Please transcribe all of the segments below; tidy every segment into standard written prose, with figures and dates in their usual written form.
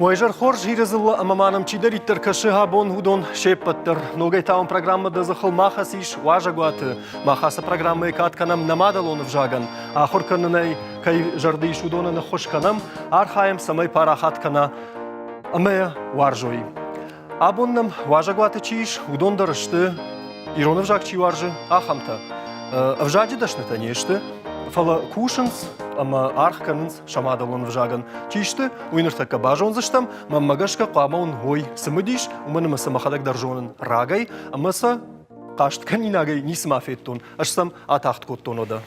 Мойжар хорж хирезылы амаманым чидер иттер кашыға бон худон шеппаттыр. Ногай таун программада захыл махас иш важагуаты. Махаса программы катканам намадалонов жаган. Ахор канынай кай жарды иш удонаны хошканам, архаем самай парахаткана амая варжой. Абоннам важагуаты чиш удондарышты. Иронов жаг чи варжы ахамта. Вжади дашныта нешты. Фала кушанс, ама архканынс шамадалон вжаган. Чишты, уйныртакка бажон заштам, маммагашка қамаун гой сымыдиш, уманымы самахадак даржонын рагай, амаса қашткан инагай нисма феттон, ашсам атахт коттон ода.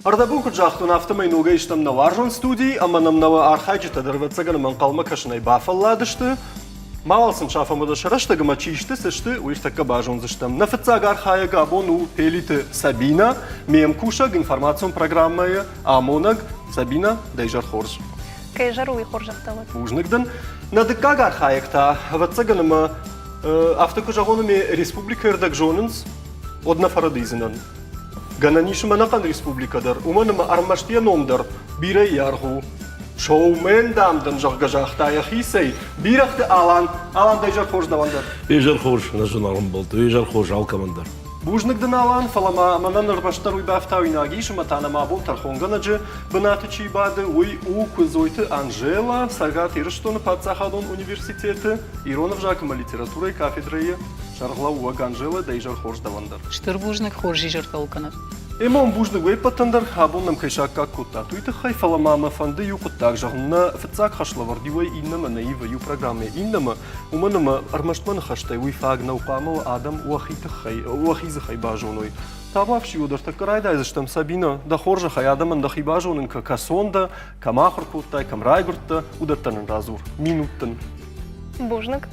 Ардабу куджахтун автомай нуга иштам на варжон студии, ама намнава архайджита дырвацаган манқалма кашнай бафалладышты. Мавалсын шафамыда шараштага мачишты сышты уйштакка бажон заштам. На фацагар хаяга абону пелиты Сабина, мем кушаг информацион программая амонаг Сабина дайжар хорж. Кайжар уй хоржахтават. Ужныкдан на дыкагар хаякта вацаганама автокужагонами республика эрдаг жонынс одна фарадизинан. Гананишма накан республикадар, уманама армаштия номдар, бирай яргу. Шоумен дамдан жағгажақта яхисей, бирахты алан дайжар хорж давандар. Ежар хорж националым болды, ежар хорж алкамандар. Бужныкдан алан, фалама манан арбаштар уй бафтау инаги, шуматанама абон тархонганаджы, бынаты чийбады, уй кузойты Анжела, сагат ирыштоны Пацахадон университеты, Иронов жакыма литературой кафедрайы, шаргла уаг Анжела дайжар хорж давандар. Штыр бужнык хорж ежар талканат. Эмон бужнык вей патандар, абоннам кайшакка кутта. Туйты хай фаламама фанды юкуттак жағынна фыцак хашлавардивай иннама наива ю программе. Иннама уманама армаштманы хаштай уйфаг наукамова адам уахизы хай бажоной. Табавши ударта карайдай заштам Сабина да хоржа хай адаман да хай бажонын ка касонда, камахар куттай, камрайгуртта удартанын разур. Минуттан. Бужнык.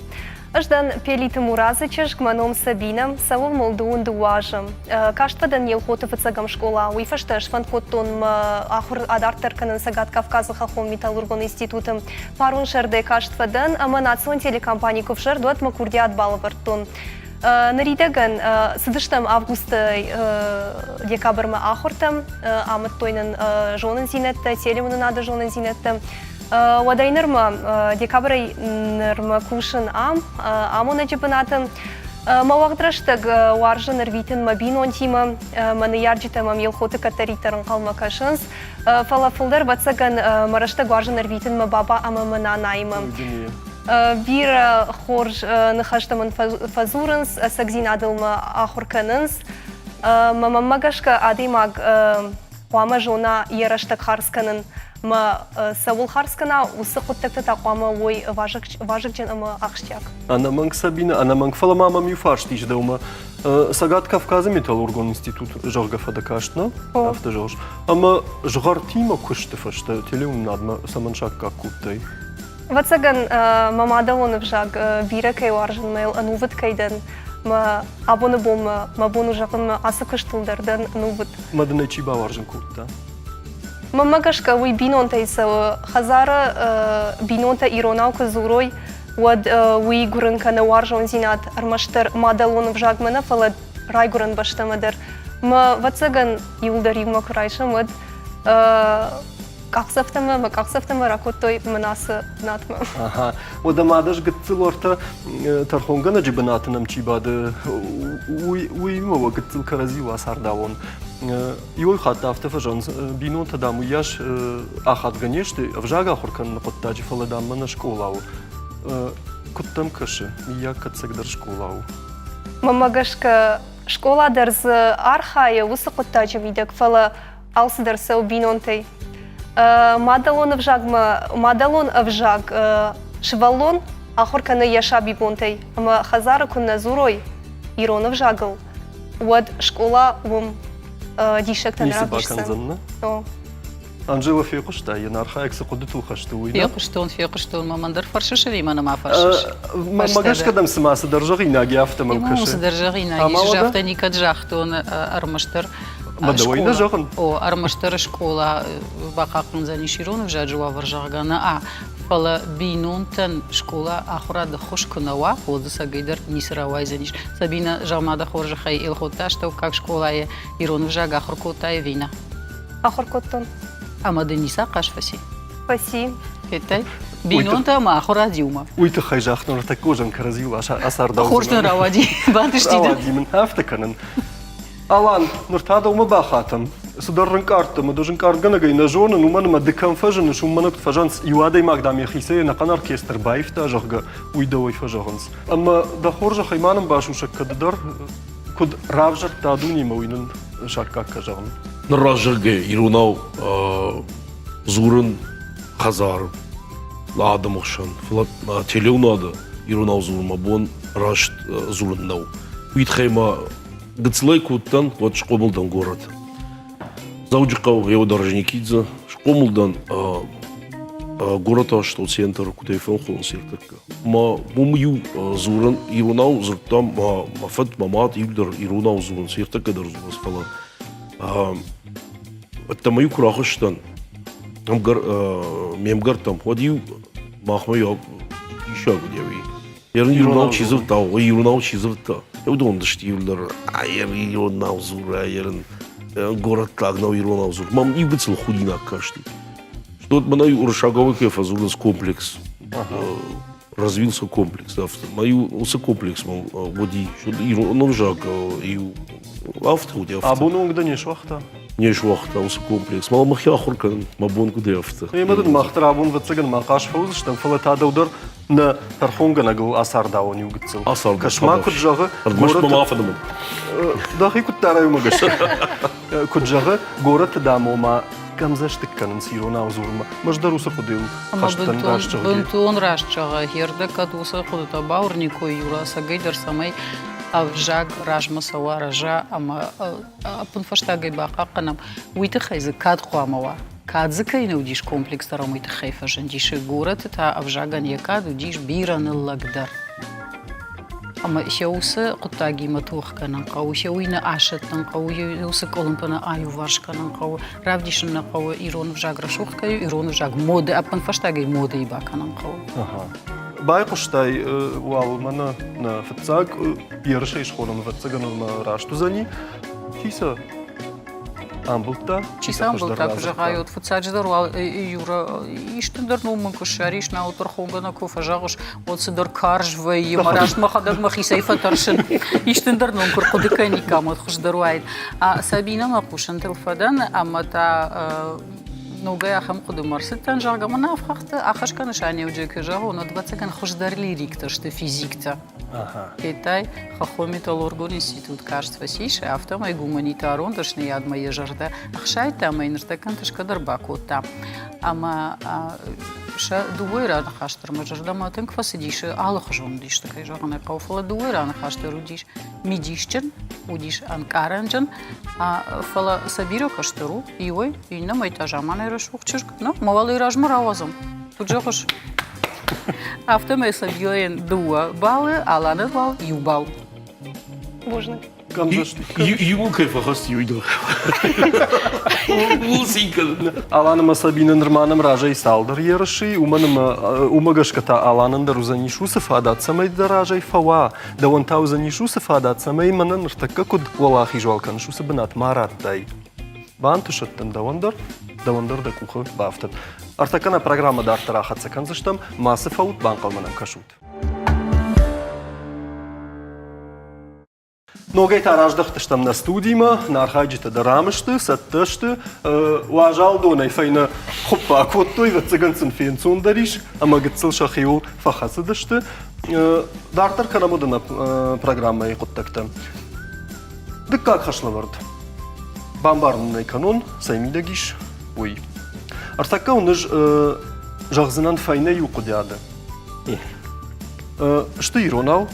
Аждан пелиты Муразычыш гманом Сабинам, савол молдуун дуажам. Каштвадан елхоты фыцагам школа, уйфашташ фанкоттон ахур адартарканын Сагат Кавказы хахом металлургон институтым. Парун шарде каштвадан, ама национ телекомпания ковшар дуат макурдиат балавартон. Наридаган сыдыштам августа декабрма ахуртам, амат тойнын жонын зинетті, телемуны нады жонын зинетті. Вадайнырма декабрай нырма кушын амона жібінатым. Мавағдыраштаг варжы нырвитін мабин онтима, маны ярджитамам елхоты катаритарын қалма кашынс. Фалафылдар бацаган мараштаг варжы нырвитін мабаба ама мына наймам. Бир хорж нахаштамын фазурынс, сагзин адылма ахурканынс. Мамагашка адымаг қуама жона ераштаг харсканын. Ма савул харскана усы құттықты тақуама ой важық жен ама ақштяк. Ана манг Сабина, ана манг фаламамам юфарш тижда ума. Сагат Кавказы металлургон институт жағға фадакаштна, автожош. Ама жғар тима күшті фашты, телеум надма саманшак как куттай. Вацаган мамадалонып жаг бира кай варжын майл анувыт кайдан. Ма абоны бома, ма бону жағын ма асы күштылдардан анувыт. Мадына чиба варжын кутта. Мамагашка уй бинонта иса хазара бинонта иронау кызурой вад уй гурынка на варжон зинат армаштар мадалонов жагмана фала райгуран баштамадар. Ма вацаган юлдари макурайшам вад каксафтама ракоттой манасы натма. Ага. Ода мадаш гыццыл орта тархонгана жибанатынам чибады уй мова гыццыл карази васардавон. Иой хатта автофажон бинонта даму яш ахат ганешты вжага хоркан на подтаджи фаладамма на школау. Куттам каши, я кацагдар школау. Мамагашка школа дарз архая усы подтаджи видак фала алсыдар сау бинонтай. Мадалон авжаг швалон ахорканы яша бибонтай. Ама хазара кунна зурой ирон авжагал. Уад школа ум дишектан рабишсан. Анжела фекушта, я архаек сакудыту хашты уйна. Фекуштон, мамандар фаршишеви, манама фаршиш. Мамагашка дам сама садаржагина геафтамам каши. Имам садаржагина, ежжахта никаджахтон армаштар. Бадавайна жағын. Армаштар школа бақақын заниширон вжаджуа варжағгана. Фала бинонтан школа ахурада хош кунава, ходы сагайдар нисравай заниш. Сабина жамада хоржахай илхоташтау, как школа ирон вжаг ахуркотай вина. Ахуркоттон. أما دنيسا قاش فسي Спасибо. هتاي بينون تا ما آخر ديوما ويت خيجا أختنا تكوجن كرزيو عشان أثر داوز خورتن روادي بعدش تيدا روادي من هافتكنن Алан, нуртада ума бахатам. Сударрын карта, мы должен каргана гай на жона, ну мана ма декам фажан, шум мана фажанс юадой магдам яхисе на кан оркестр байф та жахга уйдовой фажанс. Ама да хоржа хайманам башу шаккадар, куд равжар та дуни мауинен шакка кажан. Нражыге ирунау зурын казар ладым ошан. Флат телеунада ирунау зурма бон рашт зурыннау. Уитхайма гыцлай куттан вот шкомылдан город. Зауджикау его Дорожникидзе, шкомылдан город аш что центр куда и фонхон секторка. Ма мумью зуран ирунау зуртам мафат мамат юлдер ирунау зуран секторка дорзу спала. Это мою крахоштан. Там мемгар там ходил махмаю еще где вы. Ирунау чизуртау, ирунау чизурта. Я удон дыштивлер, а я ирунау зура, город лагнау ирунау зур. Мам и выцел худина кашти. Что это мою уршаговый кефа зурас комплекс. Развился комплекс. Мою усы комплекс мол води. Что ирунау жаг и авто уди авто. А бону где не швахта? Не швахта усы комплекс. Мал махя хуркан мабон где авто. Я маден махтра абун вацаган махаш фауз, что фалата удар на тархонга нагл асар дауни угцел. Асар. Кашма куджага. Маш помафадам. Да хи куттараю магаш. Куджага город дамо ма камзаштыкканын сирона зурма. Маждаруса ходил. Хаштан рашчага. бунтун рашчага херде кадуса ходута баурнико юраса гейдер самай авжаг ражма сава ража ама пунфаштагай бақақанам уйты хайзы кад хуамава кадзыкай наудиш комплекс тарам уйты хайфа жандиши город та авжаган якад удиш бираны лагдар ама шеусы қуттаги матух канан қау шеуйна ашаттан қау шеусы колумпана аю варшканан қау равдишын қау ирон вжаг рашухкаю ирон вжаг моды пунфаштагай моды ибаканан қау Байқұштай уал мана на фатсаг ершей шхонам фатсаганам рашту зани. Чиса амбулта. Чиса амбулта кужагай от фатсадждар уал юра иштендер нуман кушариш на уторхонгана кофажагош от сидор каржвай ямараш махадаг махисай фатаршин иштендер нум куркудыкани камот хуждаруайд. А Сабина мақушан телфадан амата نوجي أخم قدو مرستان جاغا منا أفخت أخش كان شاني وجهك جاغا ونودبت كان خوش دارلي ريكتر شت فيزيكتا. Китай хохометаллургон институт качества сиш автомай гуманитарон дашни ядма ежарда ахшай там инертакан ташкадар бакота ама ша дуйра нахаштар мажарда матен квасидиш алхжон диш такай жагана кауфла дуйра нахаштар удиш мидишчен удиш анкаранжан а фала сабиро каштару иой инна майтажаман решухчер но мавалы ражмар авазом тут жахош Автомай сабилен дуа баллы, аланы бал, юбал. Можно. Юл кайфа хаст юйду. Улсинка. Аланым Сабинен Романом Ражей Салдар ерши, умагашката Аланын да рузанишусов адат самай да Ражей Фава, да он тау занишусов адат самай манан ртака куд валахи жвалкан шуса бенат мараттай. Бантушаттан да ондар да куха бафтат. Артакана программа да артара хатсакан заштам массы фаут банкалманам кашут. Ногай тараждахтыштам на студийма, на архайджита да рамышты, саттышты, уажал донай файна хоппа коттой в цыганцын фенцун дариш, ама гыцыл шахиул фахасы дышты. Дартар канамудана программа и коттакта. Дык как хашлавард? Бамбарный канон, саймидагиш, ой. Артака уныш жағзынан файна юқу дяды. Шты иронал?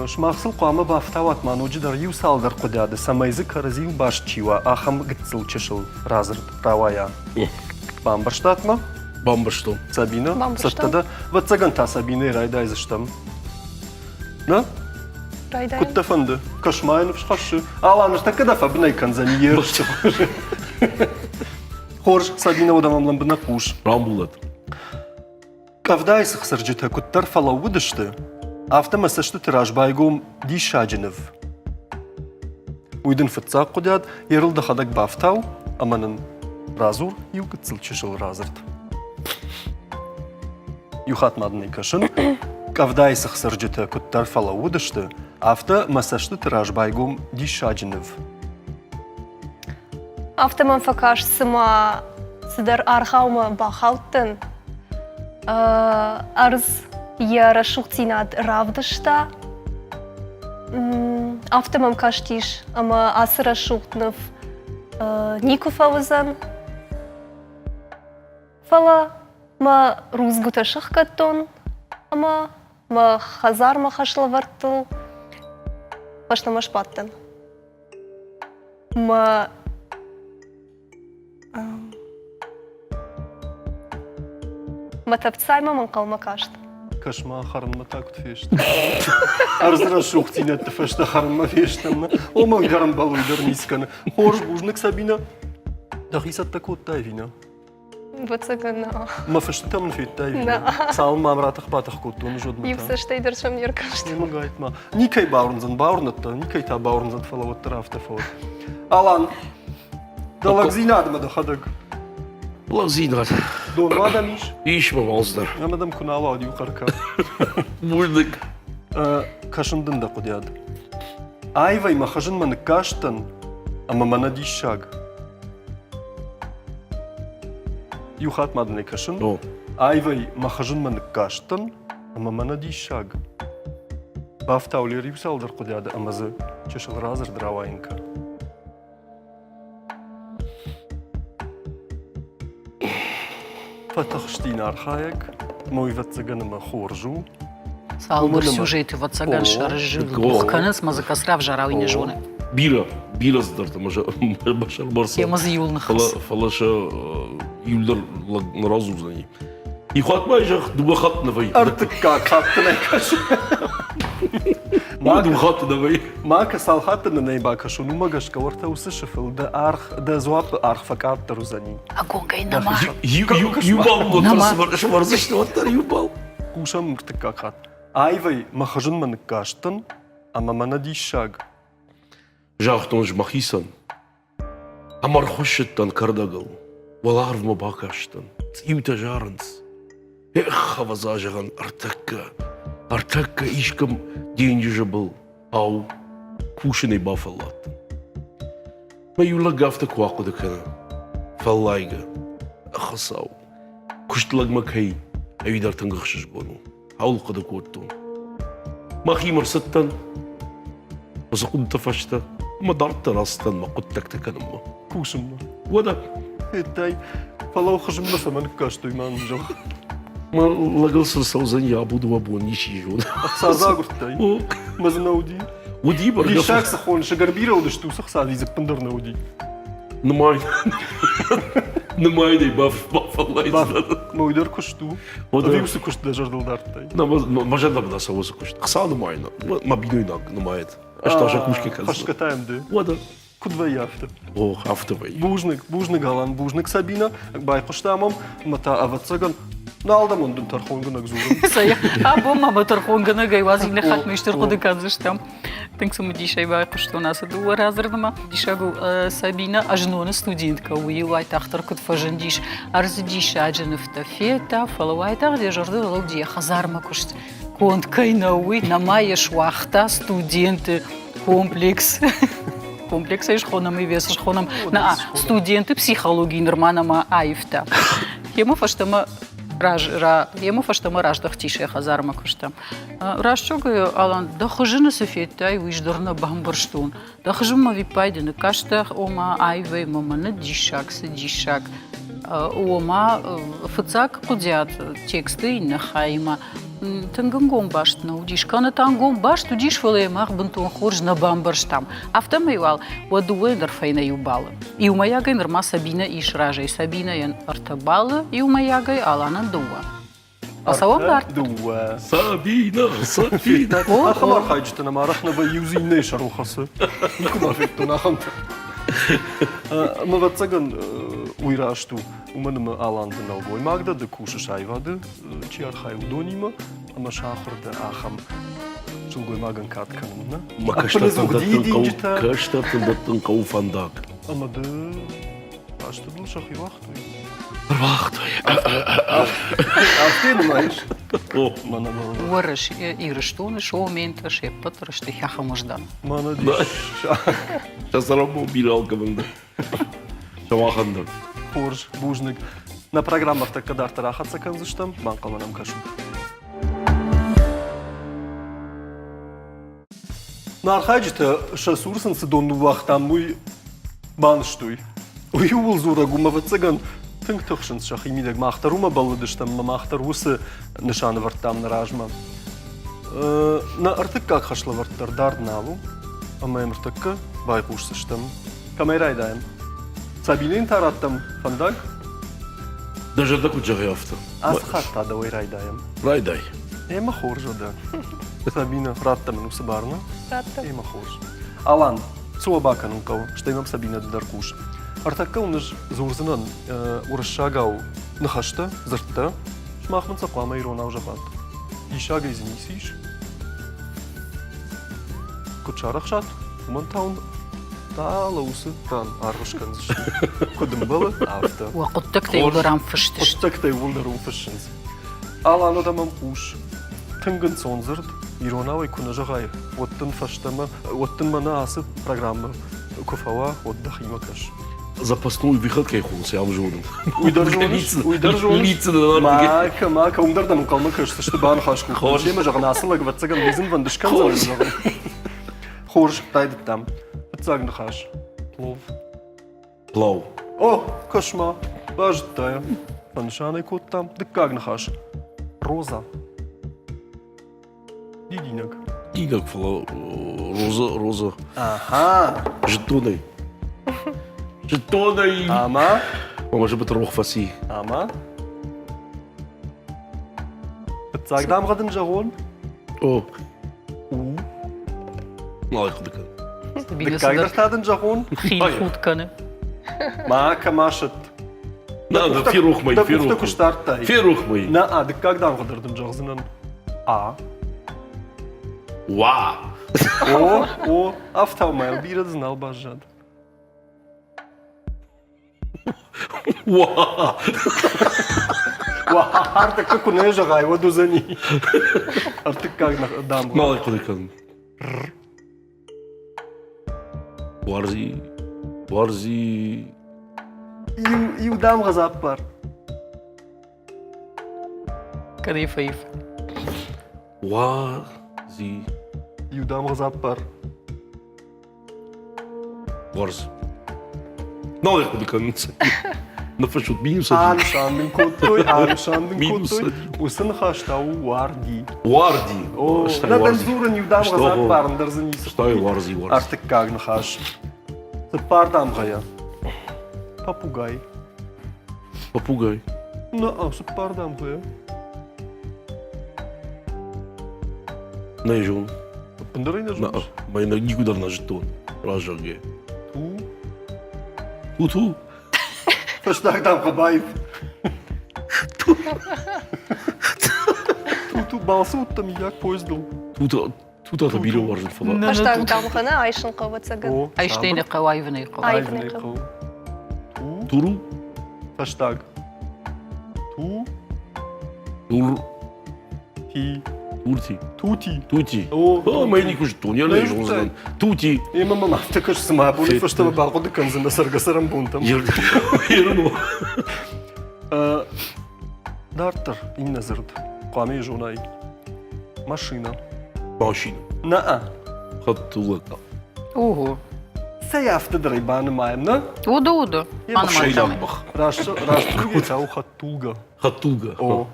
Шмахсыл қуамы бафтават мануджидар ю салдар қудяды, самайзы каразил баш чива, ахам гыцыл чешыл разыр равая. Бамбарштатма? Бамбарштон. Сабина? Бамбарштон. Саттада ватсаганта Сабина и райдай заштам. На? Райдай. Кутта фанды. Кашмайнов шхашы. Алан, артака да фабнай канзани ершчы. Хорж Сабина одамамлан бына куш. Рамбулат. Кавдай сахсарджита куттар фала удышты. Автомасашты тираж байгом дишаджинов. Уйдын фытсақ қудяд, ерілді қадак бафтау, аманын разур югыцыл чешыл разырт. Юхат мадный кашын, кавдайсых сыржыты күттар фала удышты, авто масашты тираж байгум дишаджинов. Автоман факаш сыма сыдар архаума бахауттын. Арз яра шухтинат равдышта. Автоман каштиш, ама асыра шухтнов Ников авызан. Фала ма рузгута шахкаттон, ама ма хазар ма хашла вартыл. Пашна ма шпаттын. Ма Матапцай маман калма кашт. Кашма харынма так тфешт. Арзра шухтинат тфешта харынма фештамна. Ома уйдарам бал уйдар нисканы. Хорш бужнык Сабина. Дахисат такот тайвина. Вацагана. Ма фештам фет тайвина. Сал мамратах патах коттун жодмата. Ивса штейдершам неркашт. Не магайт ма. Никай баурнзан баурнатта, никай та баурнзан фалават трафтафот. Алан. Далакзинадма дахадак. Лазинат. Дон мадамиш. İş mi mazdır? Амадам кунала ади юқарка. Bulduk. Кашындын да кудяд. Айвай махажын маны каштын, ама мана дишаг. Юхат мадны кашын. О. Айвай махажын маны каштын, ама мана дишаг. Бафтаулер юсалдар кудяд, амазы чешыл разыр дравайнка. Фатахштин архаяк, мой ватсаганыма хоржу. Салмыр сюжеты ватсаган шаржыл. Бухканыз мазыкасрав жарауйны жоны. Bira zıdardı. Başar barsa. Темазы юлны хыс. Фалаша юлдар разу знай. И хватмай жах дуба хат навай. Artık kalktın kaşı. Ма дуба хат навай. Мака салхатын не бакашу, ну магашка орта усышыфыл, да арх, да зуап арх факаттар узани. Агонгай нама. Юбал лотрасы барзы что оттар юбал. Кушам мыртык какат. Айвай махажын маны каштын, ама мана дишаг. Жахтон ж махисан. Амар хошеттан кардагал. Валарв ма бакаштан. Имта жарынс. Эх, хавазажаган артакка ишкам деньги же был. Ау, кушаный бафалат. Ма юла гафта кваку да кана. Фаллайга. Ахасау. Куштлаг макай. Авидар тангахшиш гону. Аулка да коттун. Махи марсаттан. Мазакун тафашта. ما ضربت راستن ما قلت لك تكلم Кушам. ودا Тай, фалау хажым на саман кашту иман жох. ما لقل سوزن يا ابو دو ابو نيشي جون Сазагур тай. Мазна уди. ودي برجع Лишак сахон шагарбира удышту сахса виза пандер на уди. نماي دي باف الله Мойдар кушту. Виусы кушт да жардалдар тай. ما جرب ده سوى سكوش خسانه معينا ما بينوينك نمايت اشتا كوشكي كذا Хашкатаем да. ودا Кудва яфта. او хафтовый Бужник галан, бужник Сабина, бай куштамам, мата аватсаган. Налдам он тархонган акзурум. Сая. Або мама тархонгана гайвазин хат миштер ходы казыштам. Тыңсымы дишай бай кушто нас дуа разрдама. Дишагу Сабина ажнона студентка уилай тахтар кут фажандиш арз дишаджен в тафета фалавай тах де жорды лоди хазарма кушт. Конт кайнауи намая швахта студенты комплекс. Комплекс еш хонам и вес хонам на студенты психологии норманама айфта. Ему фаштама ему фаштама раждах тише хазарма куштам. Рашчогы алан да хожина софетай уйждорна бамбарштун. Да хожума випайдены каштах ома айвей мамана дишак сидишак. Ома фыцак кудят тексты на хайма. Тангом башт на удиш, кана тангом башт удиш волемах бентон хорж на бамбарштам. Автомайвал wadуэндер файна юбала. И у моя гай норма Сабина и шражей Сабина ян артабала и у моя гай алана дуа. А салон арт. Дуа. Сабина. Ахмар хайджтана марахна ба юзинне шарухасы. Никуда фектона хамта. Ма ватсаган уйрашту. Уманама аландын алгой магда да куша шайвады, чи архай удонима, ама шахырда ахам чулгой маган катканына. Ма каштатын даттын кау фандак. Ама да Кашты был шахи вахтуй. Вахтой. А ты знаешь? О, Мана мала. ورش إيرشتون شو مين تشيبت رشتي حخ مجدان Мана Да. диш. Сейчас работу убирал команда. Шамахандар. Хорж, бужник. На программах так когда тарахаться канзыштам, банкаланам кашу. На архаджита шасурсан се донну вахтам муй банштуй. Уюл зура гумава цыган тынк тохшын шах имидек махтарума баллыдыштам, махтар усы нышаны варттам на ражма. На артык как хашла варттар дардналу, а мэм артыкка байкушсыштам. Камерайдаем. Сабилин тараттам фандаг, Даже так вот жагяфта. аз хатта да ойрайдаем. Райдай. Ема хоржа да. Сабина раттам ну сабарна. Ратта. Ема хорж. Алан, цуабака нукау, что имам Сабина даркуш. Артакка уныш зурзынан урашагау нахашта, зыртта, шмахман саклама ирона ужабат. Ишага измисиш. Кучарах шат, умантаун тала усы тан аргушкан зыш. Кодым было авто. وقد تكتي ودرام فشتش Оттактай вулдару фашинс. Алан адамам уш. Тынгын сонзырд, иронавай кунажагай. Оттын фаштама, оттын мана асы программа. Куфава, отдах имакаш. Запасной выход кайхулся, я уже удал. Уйдаржонш. Лица на нарге. Мака, умдардам калмакаш, что бан хашку. Хорж. Шема жаган асылаг ватсаган лизин вандышкан заган. Хорж, тайдыт там. Ватсаган хаш. Плов. Плау. О, кошма. Бажтая. Паншаный кот там. Дыккагн хаш. Роза. Дидинок. Динок фла. Роза. Ага. Жетоной. Жетоной. Ама. Может быть, рох фаси. Ама. Ватсагдам гадын жагон. О, У. малый ходыка. Дыккагдар тадын жагон. خيل خود كان Мака машат. Надо, фирух мой, Да фирух куфта мой. куштартай. Фирух мой. На а, дыккагдам гадырдын жагзынан. А. Ва. О, автомобиль бират знал бажад. Ва. Артык как у нее жагай, вот узани. Артык как на дам. Малый ходыка. Варзи. Варзи. И удам газаппар. كذي فيف Варзи. И удам газаппар. Варзи. Малый ходыка. Нафашут минус Ан один. шандын коттой, ан шандын Минус коттой. один. Усын хаштау варди. Варди. О, Что на Варди? бензура не удам Что? газаппар, ндарзани. Что и Варзи, Варзи. Артык как на хаш. Саппар дам гая. Попугай. Попугай. На, саппар дам гая. Найжон. Пандарай на жуш. Майна никуда на жетон. Ражаге. Ту. Ту-ту. Фаштаг дам габайв. Ту балсут там як поездал. Тут это били Варзи фала. Аштаг дамхана айшын қаватсаган. عيشتين قوايفني قوا Айвны қав. Ту. Туру. Фаштаг. Ту. Тур. Ти. Турти. Тути. Тути. О, Май нику жетон. Я найжон знан. Тути. Ема мама, такаш сама були, Фет. фаштава балко дъкън за насърга сарам бунтам. Ерно. Дартър, им назърд. Кламе и жонай. Машина. Машина. Наа. Хатулак. اوه Се яфта драйбана маемна. ودو انا ما Шайдан تعمل бах. Раштруги цао хатулга. Хатуга. О.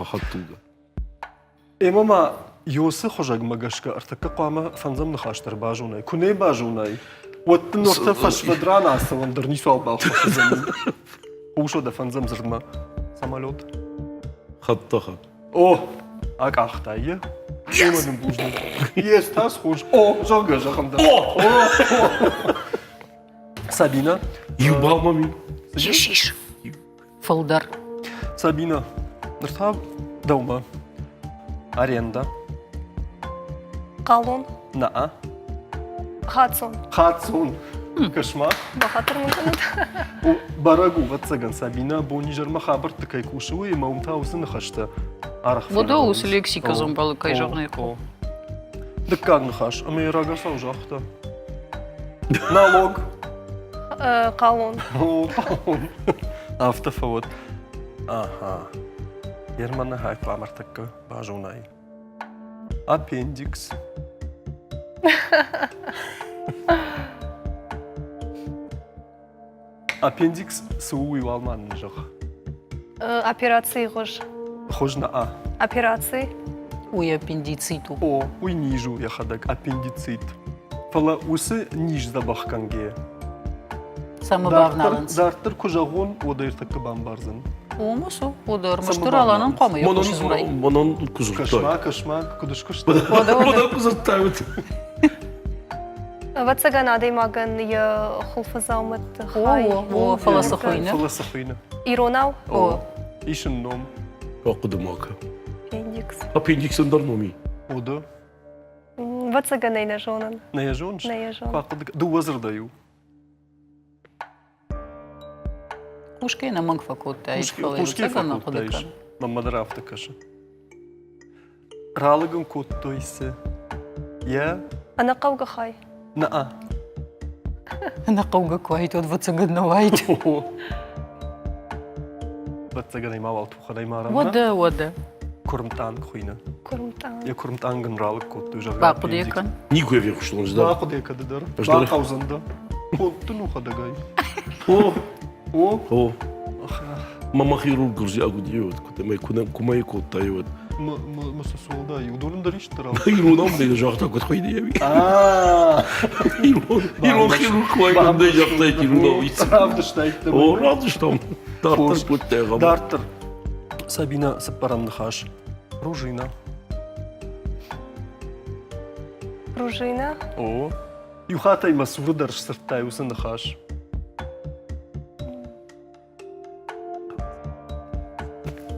Хатуга. Ема ма, йосы хожаг магашка, артака клама фанзам нахаштар бажунай. Куне бажунай. Вот норта фашвадрана асалам дърнису албал фашизами. Ушо да фанзам зърдма. Самолет. Хаттаха. О, ак ахтайя. Ема не бужна. Есть, аз хож. О, жага, жахам да. О! Сабина. Юбал мами. يشيش فولدر Сабина. Нърта даума. Аренда. Қалон. Наа. Хатсон. Хатсон. Кашма. Бахатыр мүмкін. Барагу ватсаган Сабина бонижер махабар такай кушуи маумта усын хашта. Арах. Вода ус лексика зомбалы кайжарный. Дыккан хаш, а мы рага саужахта. Налог. Қалон. Автофавод. Ага. Ермана хайп ламартакка бажунай. Аппендикс. Аппендикс суи валман нижах. Операции ғыш. Хожна а. Операции. Уй аппендициту. О, уй нижу я хадак аппендицит. Фала усы ниж забахканге. Самый бавналанс. Дартыр кужагон одайртакка бамбарзын. Умусу, удар. Муштур аланын қамы. Монон кузуртай. Кашмак, кудышкышта. Монон кузуртай. Ватсаган адай маган я хулфазаумат хай. О, фаласахуйна. Фаласахуйна. Иронау. О, ишин ном. Оқыдымака. Аппендикс. Аппендиксен дарноми. Ода. Ватсаган айна жонан. Не я жонш? Не я жон. Ду вазырдаю. Пушкай на манг факоттай. Пушки факуттайш. Маммадара автакаша. Ралагын коттойсы. Я? Ана қауға хай. Наа. На қауға квайт от ватсаган навайт. Ватсаган айма вал тухадай марамна. Вода. Курмтан хуйна. Курмтан. Я курмтангын ралык коттой жага. Бақы дейкан. Никой век ушлон жда. Бақы дейка дедар. Пождали. Бақы аузында. Котты нуха дагай. О, О. мама хирург грузи агудиот. Кумай коттайот. Масасолда. Юдолын дариштар ал. Ирунам дейді жақта кот қойды яби. Ирун хирург қойгандай жақтайды ирунам итсі. Правда штайты. О, рады штам. Дартыр көттай ғам. Дартыр. Сабина сапарамны хаш. Пружина. Пружина. О. Юхатай масуры дарш сырттай усын хаш.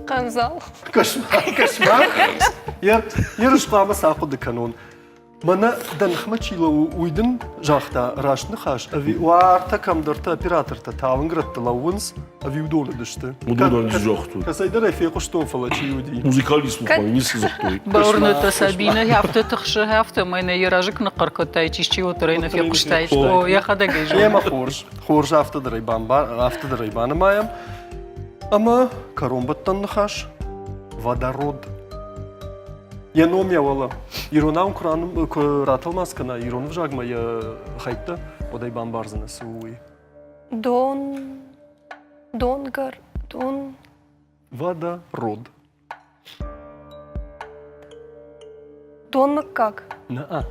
Қамзал. Кошмар. Ерыш қама сақуды канон. Мана данхмачила уйдын жақта рашны хаш. Ави уарта камдарта операторта тавынгратты лауынс. Ави удолы дышты. Удолы жақту. Касайдар эфе құштон фалачи юди. Музыкалист мұқай, несі зақтой. Баурната Сабина, яфты тықшы яфты, майна еражық нықыр көттай, чишчи отырайна фе құштай. О, я хадагай жу. Ема хорш. Хорш автыдырай банамаям. Ама каромбаттан хаш. Водород. Яном явала. Иронаун кураным куратылмас кана. Иронов жагма я хайпта. Одай бамбарзына суи. Донгар. Водород. Дон как? На.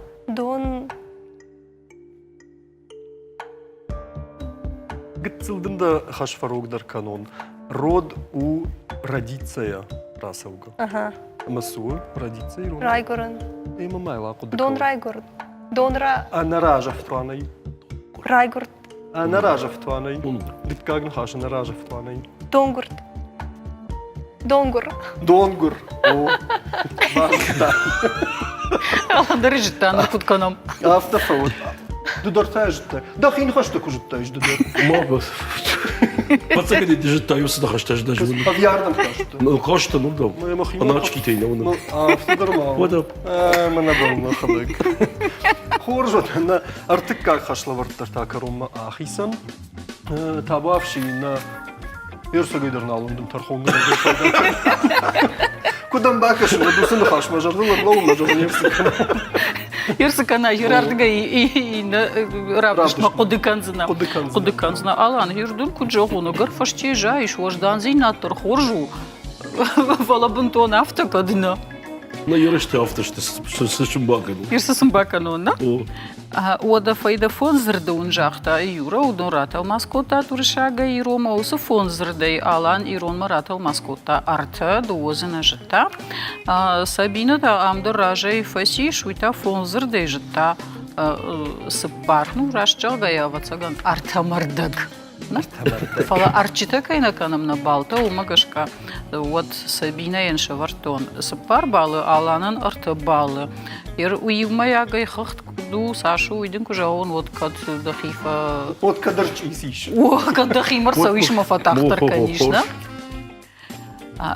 Гыцылдында хаш фарогдар канон. Род у родиться расауга. Ага. Масу родиться ирон. Райгоран. Ема майла куда. Дон Райгор. Донра. Анаража в тванай. Райгор. Анаража в тванай. Дит как нахаш анаража в тванай. Донгурт. Донгур. Донгур. О. Баста. Аландар життан кутканом. Автофавод. Дудар житта. Да хин хаш таку життаеш дудар. Мабы. Пацаны де життаюсы да хаштаж даже. Павярдам хашта. Ну хашта, ну да. Аначки тейна оны. Автодырмал. Вода. Мана болна хадак. Хоржот на артык как хашла варттар такаромма ахисан. Табавши на Ерсогайдырны алындым тархоңгы. Кудан бакашын, дусын хаш мажардылар лауна жоғын ерсікана. Ерсікана, ерардыға и рабышма қодыканзына. Қодыканзына алан, ердін күджоқ оны ғыр фашче жайш, ождан зейнаттыр хоржу. Валабынтон авто кадына. На ерышты автошты сышым бакану. Ерсісім бакану, на? О. Ода файда фонзырды он жақта, юра удон ратал маскота туршага и рома усы фонзырды алан ирон маратал маскота арта дуозына жыта. Сабина да амды ража и фаси шуйта фонзырды жыта сыппар. Ну, рашчалга я вацаган арта мардак. Фала арчита кайна канам на балта умагашка. Вот Сабина енша вартон. Сыппар балы аланын арта балы. Ер уйвмая гай хахт ду Сашу идем к жаун вот кад дахифа. Вот кадарчи сиш. О, кад дахимар савишма фатахтар, Вот, конечно.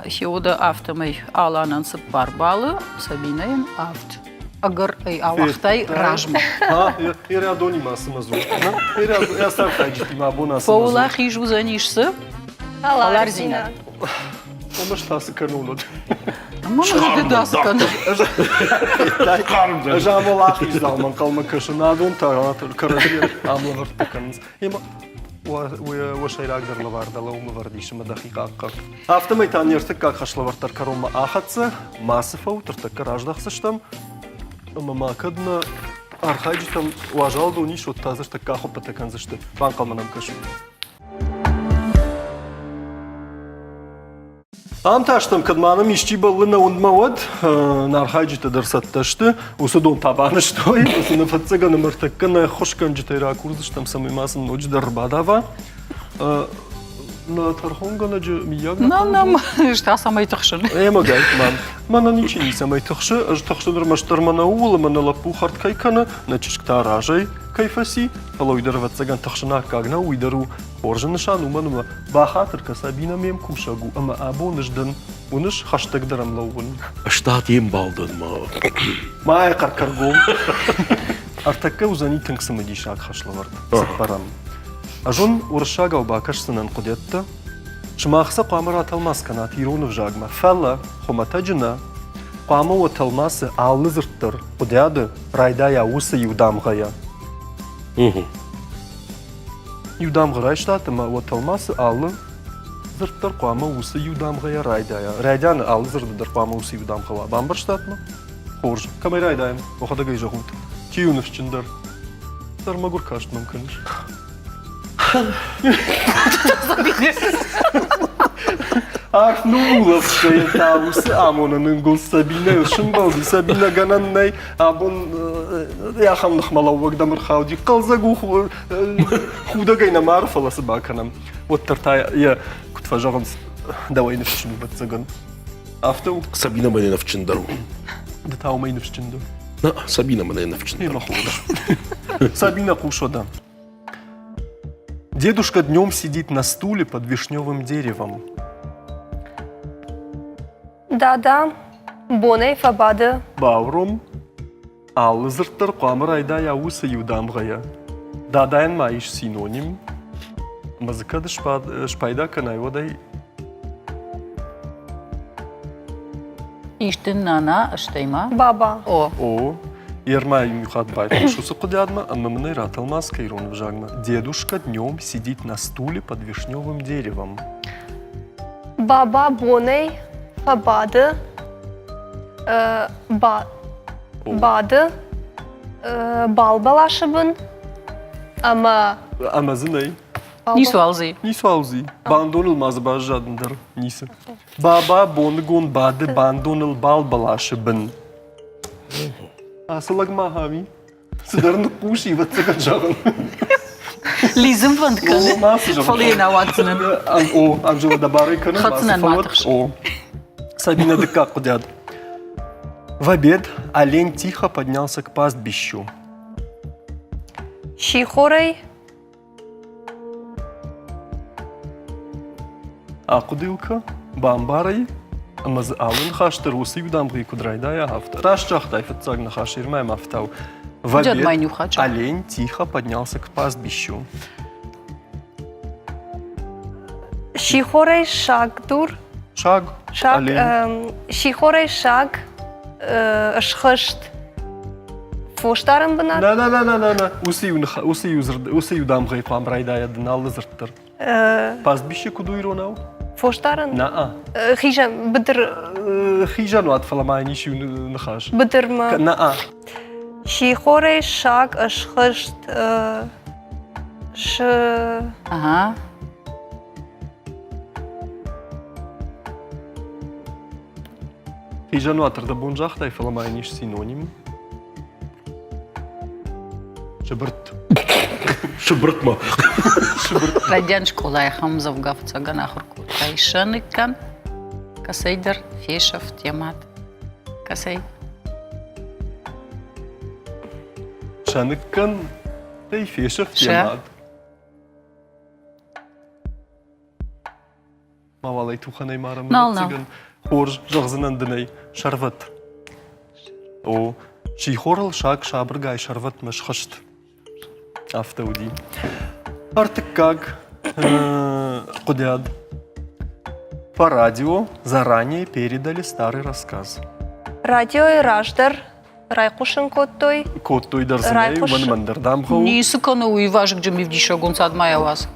Хеода автомей аланан сапарбалы, Сабинаен авт. Агар ай авахтай ражма. И рядони масымазу. Я сам хаджи на абона Фаула хижу занишься. Аларзина. Oma штасы канулот. Можно ли даскан? Жамол ахи залман калма кашынадон таратыр карадыр амлавар таканыз. Ема وشيراك در لوار دلا وما ورديش ما دقيقة أقل. أفتم يتانيرتك كاك خشلوار تركرو ما أخذت ما سفو ترتكر أجدخ سشتم أما ما كدنا أرخاجتم واجال دونيش وتازر تكاخو بتكن زشت بانقل منام كشو. Амташтам кадманым ищи баллына ундмавад нархаджита дырсатташты усудон табаныштой усуна фацага намартаккана хошкан житайра курдыштам самымасын ночь дарбадава на тархонгана же миягна Нам что самое тахшин. Эмагай ман мана ничего не самой тахшы аж тахшыдыр маштармана ула мана лапу харткайкана на чишкта ражай кайфаси полойдыр вацаган тахшына кагна уйдыру Оржын нышан уманума бахатыр касабина мем кумшагу ама або нышдын уныш хаштаг дарам лаугун. Штат ем балдын ма. Май каркаргом. Артакка узани тыңсымы дишак хашлавар. Сапарам. Ажун уршага убакашсынан кудетта. Шмахса қамыр аталмас канат иронов жагма. Фалла хоматаджина қамы оталмасы алны зырттыр. Кудяды райдая усы юдамғая. Юдам грай штатыма оталмасы аллы зырттар қуама усы юдам гая райдая. Райдяны аллы зырдыдыр қуама усы юдам қала. Бамбар штатма? Хорж. Камай райдайым. Оқада гай жағуд. Тиюнов чиндар. Дармагур кашт мүмкініш. Ах, нулов шея усы амонанын гол Сабина. Шымбалды Сабина гананнай абон яхам нахмалау вагдамыр хауди. Қалзагу худагай на марфала собаканам. Вот тарта я кутфажаган давай нефчину бацаган. Автоу. Сабина мене навчиндару. Да тау май нефчинду. На, Сабина мене навчиндару. Ема худа. Сабина кушода. Дедушка днем сидит на стуле под вишневым деревом. Да, Боней фабады. Баурум. Аллы зырттар қамыр айдая усы юдамғая. Дадайын маиш синоним. Мазыкады шпайда канай водай. Иштин нана штейма. Баба. О, ермай мюхат байт. Шусы кудядма, а мамны раталмас кайрон в жагма. Дедушка днем сидит на стуле под вишневым деревом. Баба Боней фабады. Бады. Балбалашыбын. Ама... Амазынай. Нису алзы. Нису аузи. Бандонылмазы баж жадындар. Нисы. Баба бонгон бады бандоныл балбалашыбын. Асылагма хами. Сыдарны куши ватсаган жагын. Лизым вантканы. Фалена ватсынын. О, амжыва дабары каны. Хатсынан матыш. О. Сабина дыка кудят. В обед олень тихо поднялся к пастбищу. Шихорей. Акудылка, бамбарай, амаз алын хаштыр усы юдамғи кудрайдая хафта. Раш чахтай фатсагна хаширмай мафтау. В обед олень тихо поднялся к пастбищу. Шихорей шагдур. Шаг, олень. Шихорей шаг. Шхышт. Фоштарым бынат? На. Усы юдамғи қамрайдая дыналлы зырттыр. Пастбище куду иронау? Фоштарын? На. Хижан, бідір... Хижану атфаламай ниши нахаш. Бідір ма? На. Шихорей шаг шхышт. Ага. Хижану атырда бонжахтай фаламай ниш синоним. Шыбырт. Шыбыртма. Радян школа яхам завгавца ганахурку. Тайшаныккан. Касейдер фешев темат. Касей. Шаныккан тайфешев Ше? темад. Мавалай туханай марам. Нал. Хорж жағзынан дынай шарват. О, шихорл шаг шабыргай шарват машхашт. Автауди. Артык как кудяд. По радио заранее передали старый рассказ. Радио и раждар, райқушын коттой, Кот той дарзынай, Райхуш. ван мандардам хау. Нису кана уйважик джами вдиша гонцад майаваз.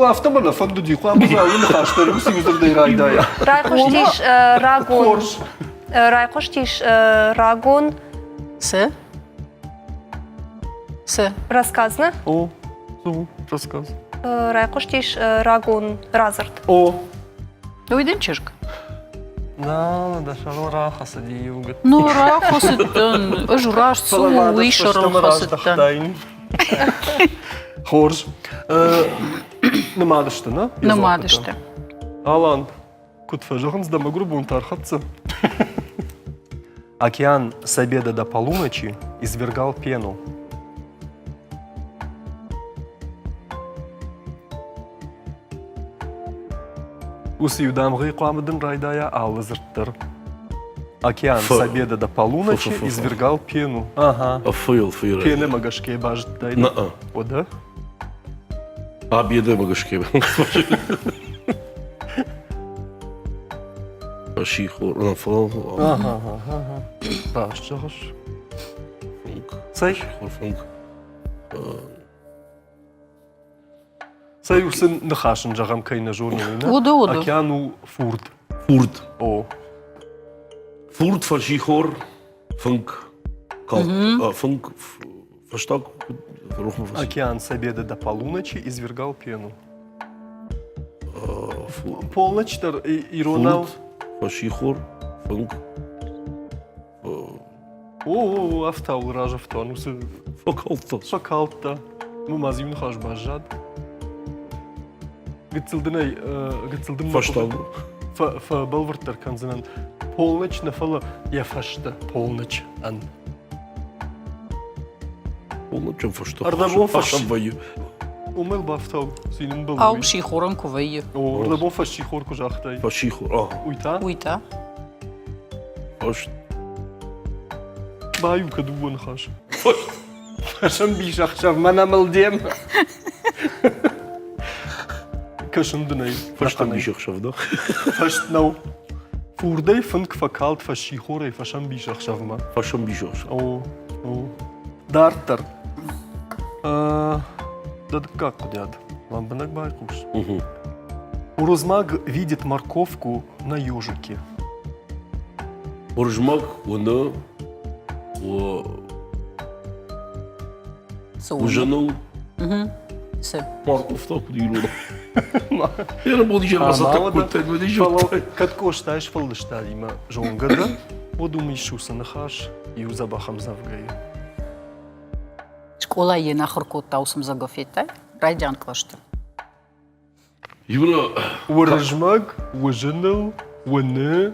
Автомобиль фанду диху, а муза уйна хаштар, уси юзердай райдая. райқуштиш рагон, Хорж. райқуштиш рагон Се? Се? рассказны, О, су, рассказ. райқуштиш рагон разарт. О, Уйден чешк. да шало раха сади югат. Ну, рахосыттан, ыжраш су уйша рахосыттан. Хорж. Намадышты, на? Намадышты. Алан, кутфажахын сдама грубун тархатца. Океан с обеда до полуночи извергал пену. Усы юдамгы куамыдын райдая алызырттыр. Океан с обеда до полуночи Фу-фу-фу-фу. извергал пену. Ага. Фыйл. Пены магашке бажыттайды. На-а. О, да? Абьеде магашке. Шихор. Ага. Баш, чағыш. Сай? Функ. Сай усын нахашын жағам кайна журналына. Ода. Океану фурт. Фурт. О. Furt van Schigor, Funk, Funk, Verstock, Океан с обеда до полуночи извергал пену. Полночь иронал. Furt van Schigor, Funk, О, автал ражав тонусы. Fakaltas. Шакалта. Ну, мазим нахаш бажад. Гыцылдынай, гыцылдын. Verstanden. Балвартар канзанан. Полночь на фала яфашта. Полночь ан. Полночь он verstock. Ардабон фаш. Ардабон Умел бафтал. Синин был. Ау шихоран кувайы. О, ардабон фаш хорку жахтай. van Schigor. Уйта. Уйта. Фаш. Баю кадуон хаш. Фашам бишахшав манамал дем. Кашындынай. Verstanden wie ich schon, da? Фаш нау. Фурдай фынк факалт фаши хорай фашам бишахшав ма. Verstanden wie ich schon. О. Дартар. Да как кудят? Ламбанак байкуш. Урузмаг видит морковку на ежике. Оржмак, он ужинал. Се. Морков так диру. Я работаю еще раз так контент, вы не Как коштаешь фалдышта има жонгада, подумаешь шуса нахаш и узабахам завгай. Школа е нахыр кот таусым загафеттай. Райдян клашты. Юра, Уржмаг, ужинал, уны,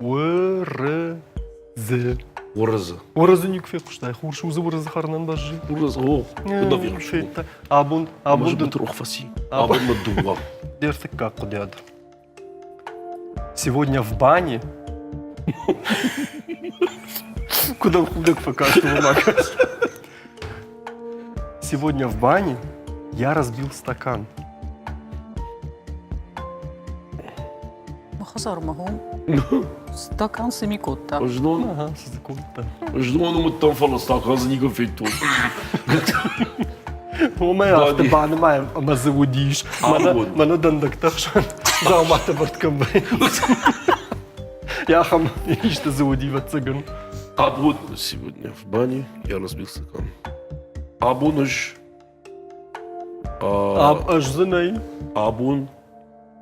урзы. Ураза. Урзы не кфе куштай, хурши узы урзы харнан бажи. Ураза, о, куда веришь? Абун, Может абун, быть, рухфаси. Абун мадуа. дерты как кудят. Сегодня в бане. Куда худак покажет. Сегодня в бане я разбил стакан. Махазар магум. Стакан семикотта. Ждон, Ага, секунда. ждон, мы там фалостак, раз не гофету. У меня автобаны мая мазавудиш. Абун. Мана дандакташан. Заумата барткам. Я хам ишта заудива цыган. Абун сегодня в бане, я разбил стакан. Абун уж... Ажзынай. Абун,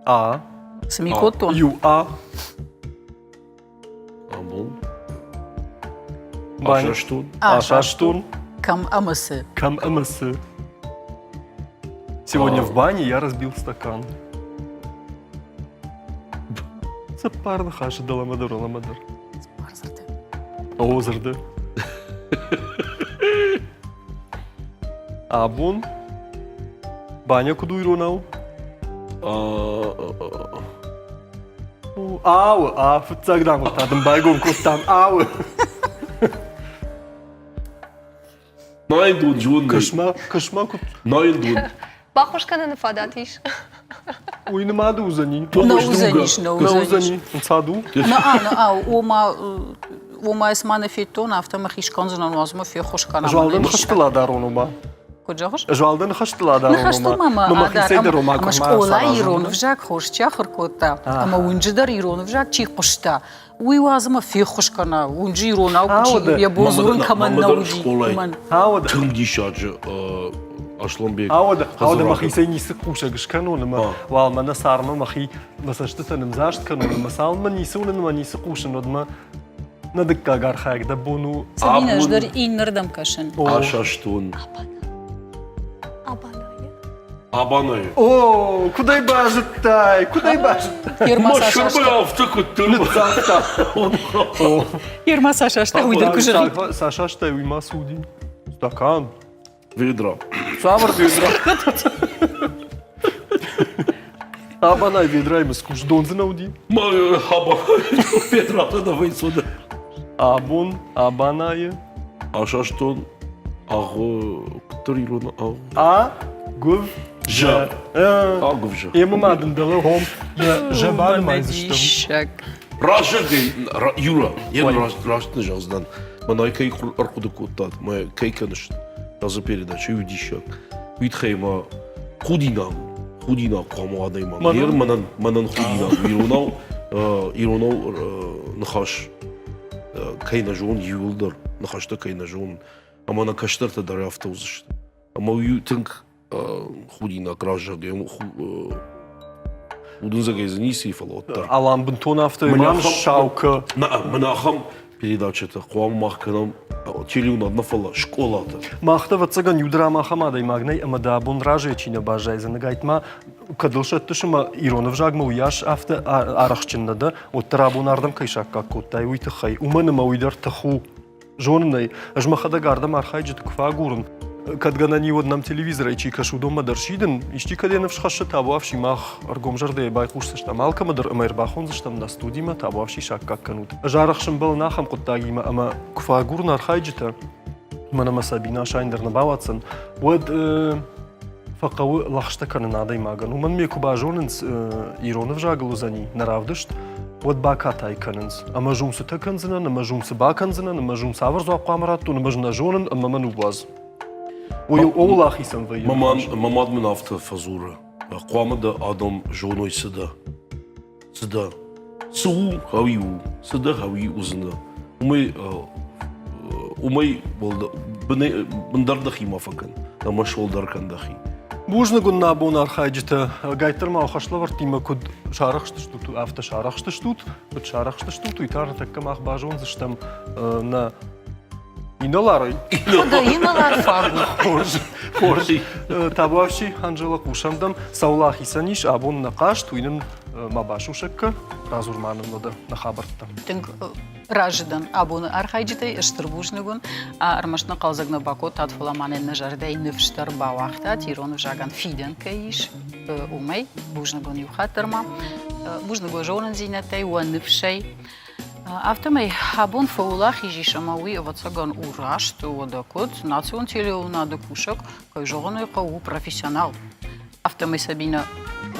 А. Семикоттон. Ю. А. абун. Бань. Ашаштун. Ашаштун. Кам амысы. Кам амасы. Сегодня в бане я разбил стакан. Сапарда хаша да ламадар, ламадар. Барзарды. Озырды. Абон. Баня куду иронау. Ау, футсагдам отадым байгон коттам. Ау. Nein, du Jun. Кошма кут. Nein, du. Бахошкана на фадатиш. Уй нема да узани. Наузаниш, На узани. Саду. Ома есмане фитон, автома хишкан зынан уазма фи хошкана. Жуалдан хаштыла даронома. Куджа хош? Жуалдан хаштыла даронома. Нахашту мама, Ама школа ирон вжак хошча хыркота. Ама унжидар ирон вжак чи хошта. Уй уазма фи хошкана. Унжи ирон ау я бозурун каман науди. Ауда. Тыңдишачы Ашланбек. Ауда махи сей нисы кушагыш каноныма. Вал мана сарма махи масашты таным зашт каноныма. Салма нисы уныныма нисы кушанодма. Надыкка гархайк да бону. Сабина ждар иннердам кашын. Ашаштун. Абанай. О, куда бажытай? Куда бажытай? Машырбай авты күттім. Ирма Сашашта уйдыр күжір. Сашаштай уйма суди. Стакан. Ведра. Савр ведра. Абанай ведра имас куш донзына уди. Ведрата давай сюда. Абон, абанай. Ашаштун. Ағы күттір ирона ағы. Гув. Жа. Ағы жа. Ема мадындалы хом. Жабар майзыштым. Рашыгы, Юра, рашты жаздан. Мана кей арқуды көттад, май кей кәніш жазы передача үйдишак. Үйтхейма худина қаму адайма. Ер манан худина. Иронау нахаш кайна жон юлдар. Нахашта кайна жон. Ама на каштарта дары автобусышты. Ама үй тінк худина кражыгы. Удun загайзы ниси фалоттар. Алан бунтон автоиман шаука. Мана ахам передачата қуам махканам телеун адна фала школата. Махта ватсаган юдра махамадай магнай, ама да бун раже чина бажайзы нагайтма кадылшат тышыма иронов жагма уяш авто арахчыннады. Оттара бун ардам кайшак как коттай уйтахай. Уманыма уйдар таху жоннай. Ажмахада гардам архайджит кфа гурн. Кадгана ни однам телевизора и чикашу дома даршиден, ишти каденов шхаша табуавши мах аргомжарде байхушсаш там алкамадыр амайрбахон заштам на студима табуавши шак как канут. Жарахшым был нахам коттагима, ама кфагур нархайджита, манама Сабина шайндер набаватсан, вот факау лахшта кананадай маган. Уман меку бажоненс иронов жагалу за ней, наравдышт, вот бакатай каненс. Ама жумсы таканзина, нама жумсы баканзина, нама жумсы аварзу аквамарату, нама жна жонен, ама ману баз. Оулах исам вай. Мамад мен авто фазура. Қуамада адам жоной сыда. Сыда. Суу хауи у. Сыда хауи узында. Умай болды. Бындарда хима факан. Ама шолдар кандахи. Бужны гунна бон архайджита гайтырма охашлавар тима куд шарахшты штут. Авто шарахшты штут. Куд шарахшты штут. Уйтар таккам ах бажон заштам на Иналарой. Да, иналар фагу. Хорж. Табуавши Анжела кушандам саулах исаниш абон нақаш туинын мабашушакка разурманым нода на хабарттам. Тинг раждан абоны архайджитай ыштырбужнигун армашна қалзагна бако татфаламанен нажардай нефштар бауахта тирон жаган фиден каиш умей бужнигун юхатырма бужнигун жонын зинатай ва нефшей Автомай абон фаулах ижишамауи ватсаган урашт одакот национ телеуна докушак кай жогоной кау профессионал. Автомай Сабина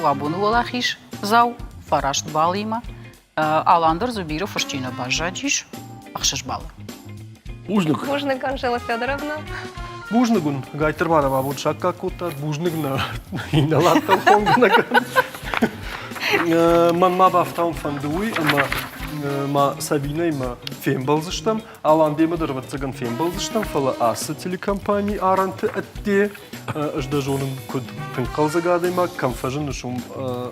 абон валахиш зау фарашт балима Аландр Зубиров фаштина бажадиш ахшаш балы. Бужник Анжела Федоровна. Бужнигун гайтырманама вот шакка кота бужнигна иналаттал хонгнаган. Ман мабафтам фандуи ама ма Сабина има фембал заштам, алан демадыр ватсаган фембал заштам, фала асы телекомпании аранты атте, жда жонын куд тынкал загады ма, камфажын нушум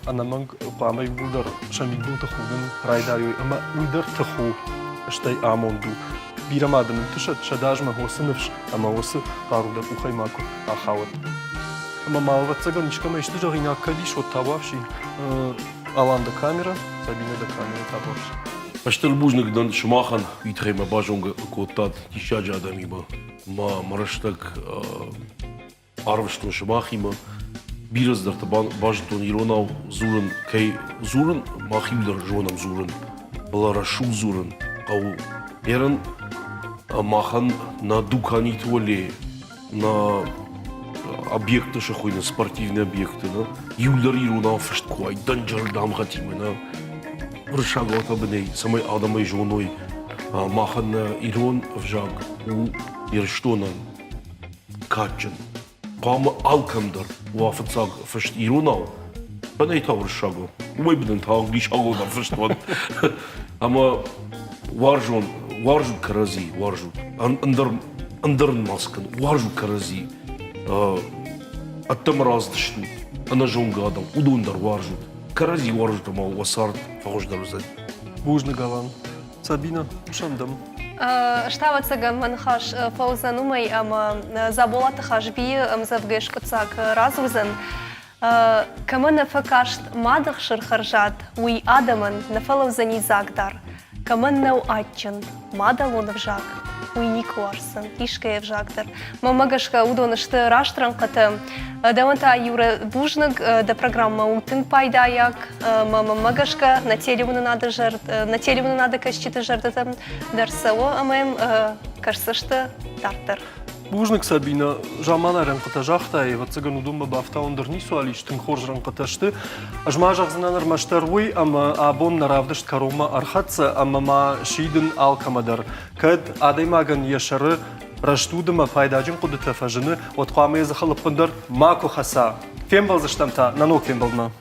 анаманг памай вудар шамик бул тахудын райдарю, ама уйдар таху, штай амонду. Бирамадын тышат шадажма хосыныш, ама осы қаруда ухаймаку ахават. Ама мал ватсаган нишкама ишты жағина кадиш от табавши, аланда камера, Сабина да камера табавши. Аштыр бужнигдан шумахан үйтхейма бажонга коттад тишаджа адамиба. Ма мараштак арвштон шмахима бираз дар табан бажтон иронав зурен кей зурен махимдер жонам зурен баларашу зурен ау ерен махан на дукани туале на объекты шахойна спортивные объекты на юлдер иронав фешткуай данжар дам хатимена ршагот абней самой адамой жоной махан ирон вжаг у ирштонан качен قام алкамдар وافتصاق فشت إيروناو بني تاور الشاقو وما بدن تاق ليش أقول ما فشت وان أما وارجو كرازي وارجو أندر الماسكن وارجو كرازي التمراز دشتو أنا جون قادم ودون در وارجو كرازي وارجو تما وصارت فخوش دروزي Бужны Галан. Сабина, шандам. Штавацаган манхаш фаузанумай заболата хашби завгеш куцак разузан. Камана факашт мадах шархаржат уи адаман нафалавзани загдар. Каман нау атчан мадалон вжак уи никуарсан ишкая вжагдар. Мамагашка удонышты раштранката даванта юра бужнак да программа утын пайдаяк. Мамагашка на телевну надо кашчиты жертатам дарсаво амем карсышты тартар. Бужнык Сабина, жамана ренката жахта и вот цыгану думба бафта он дернису алиш тын хорж ренката шты. Ажмажах знанар маштарвуй, ама абон наравдышт карома архатса, ама ма шидын алкамадар. Кад адаймаган яшары раштудыма пайдаджин куды тафажыны, от қуамы езахалып пындар маку хаса. Фембал заштамта, нанок фембална.